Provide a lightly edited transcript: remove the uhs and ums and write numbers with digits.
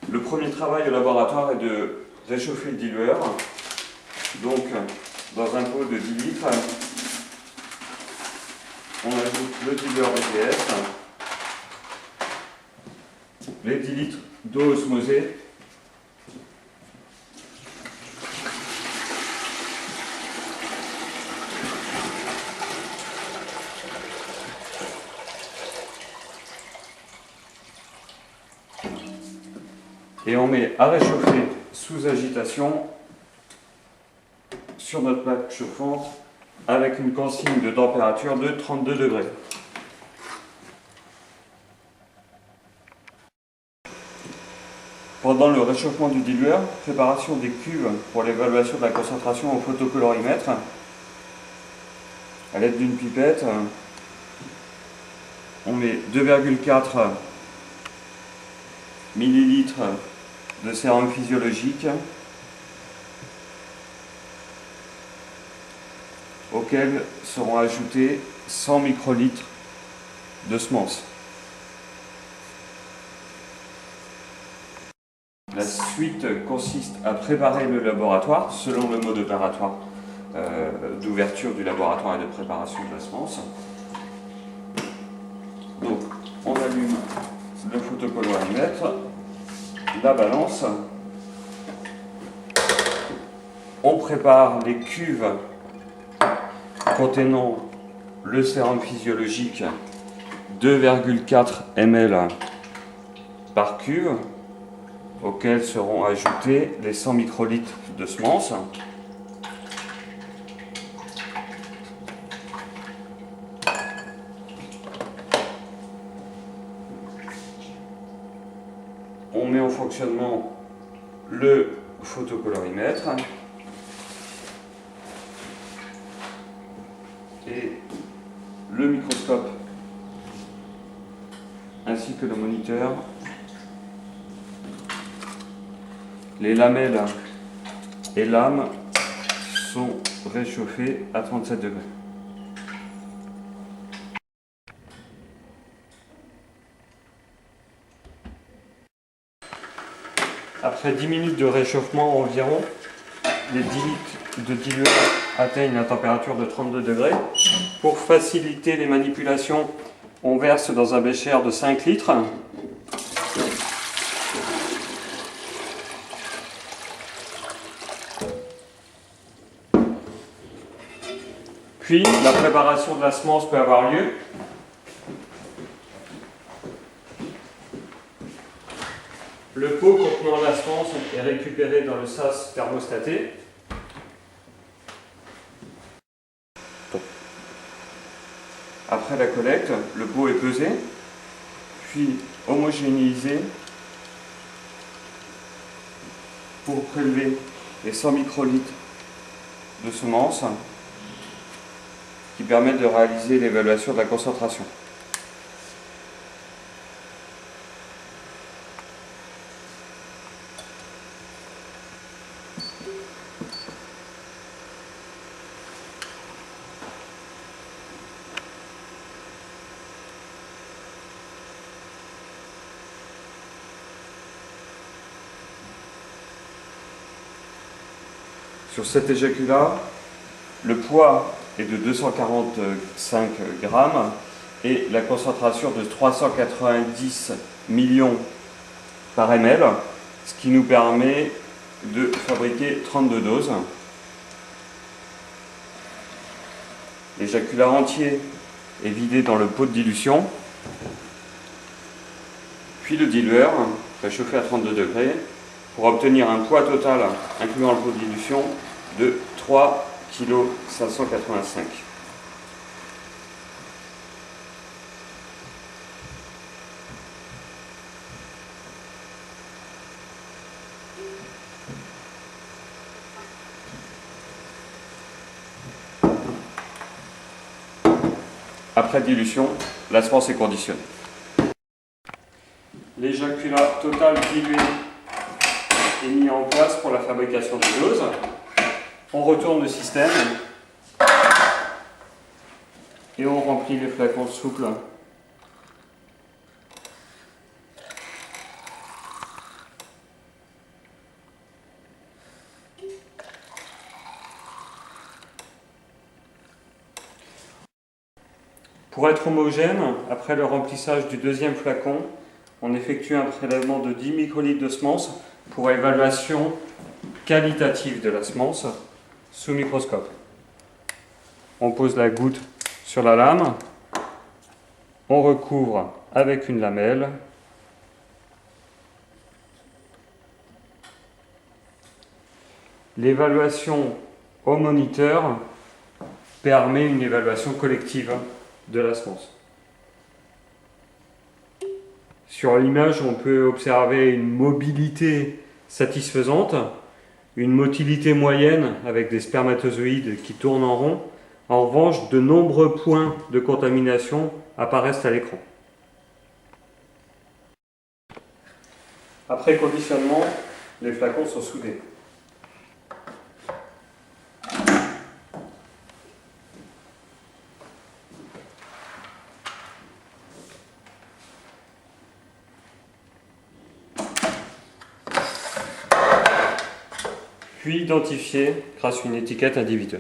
Le premier travail au laboratoire est de réchauffer le dilueur. Donc, dans un pot de 10 litres, on ajoute le dilueur BTS, les 10 litres d'eau osmosée, et on met à réchauffer sous agitation sur notre plaque chauffante avec une consigne de température de 32 degrés. Pendant le réchauffement du dilueur, préparation des cuves pour l'évaluation de la concentration au photocolorimètre. À l'aide d'une pipette, on met 2,4 ml de sérum physiologique auxquels seront ajoutés 100 microlitres de semences. La suite consiste à préparer le laboratoire selon le mode opératoire d'ouverture du laboratoire et de préparation de la semence. Donc, on allume le photocolorimètre, la balance, on prépare les cuves contenant le sérum physiologique 2,4 ml par cuve, auxquels seront ajoutés les 100 microlitres de semences. On met en fonctionnement le photocolorimètre et le microscope ainsi que le moniteur. Les lamelles et lames sont réchauffées à 37 degrés. Après 10 minutes de réchauffement environ, les 10 litres de dilueur atteignent la température de 32 degrés. Pour faciliter les manipulations, on verse dans un bécher de 5 litres. Puis, la préparation de la semence peut avoir lieu. Le pot contenant la semence est récupéré dans le sas thermostaté. Après la collecte, le pot est pesé, puis homogénéisé pour prélever les 100 microlitres de semences qui permettent de réaliser l'évaluation de la concentration. Sur cet éjaculat, le poids est de 245 grammes et la concentration de 390 millions par ml, ce qui nous permet de fabriquer 32 doses. L'éjaculat entier est vidé dans le pot de dilution, puis le dilueur réchauffé à 32 degrés pour obtenir un poids total, incluant le pot de dilution, de 3,585 kg. Après dilution, la semence est conditionnée. L'éjaculat total dilué est mis en place pour la fabrication des doses. On retourne le système et on remplit les flacons souples. Pour être homogène, après le remplissage du deuxième flacon, on effectue un prélèvement de 10 microlitres de semence pour évaluation qualitative de la semence sous microscope. On pose la goutte sur la lame, on recouvre avec une lamelle. L'évaluation au moniteur permet une évaluation collective de la semence. Sur l'image, on peut observer une mobilité satisfaisante, une motilité moyenne avec des spermatozoïdes qui tournent en rond. En revanche, de nombreux points de contamination apparaissent à l'écran. Après conditionnement, les flacons sont soudés. Puis identifiés grâce à une étiquette individuelle.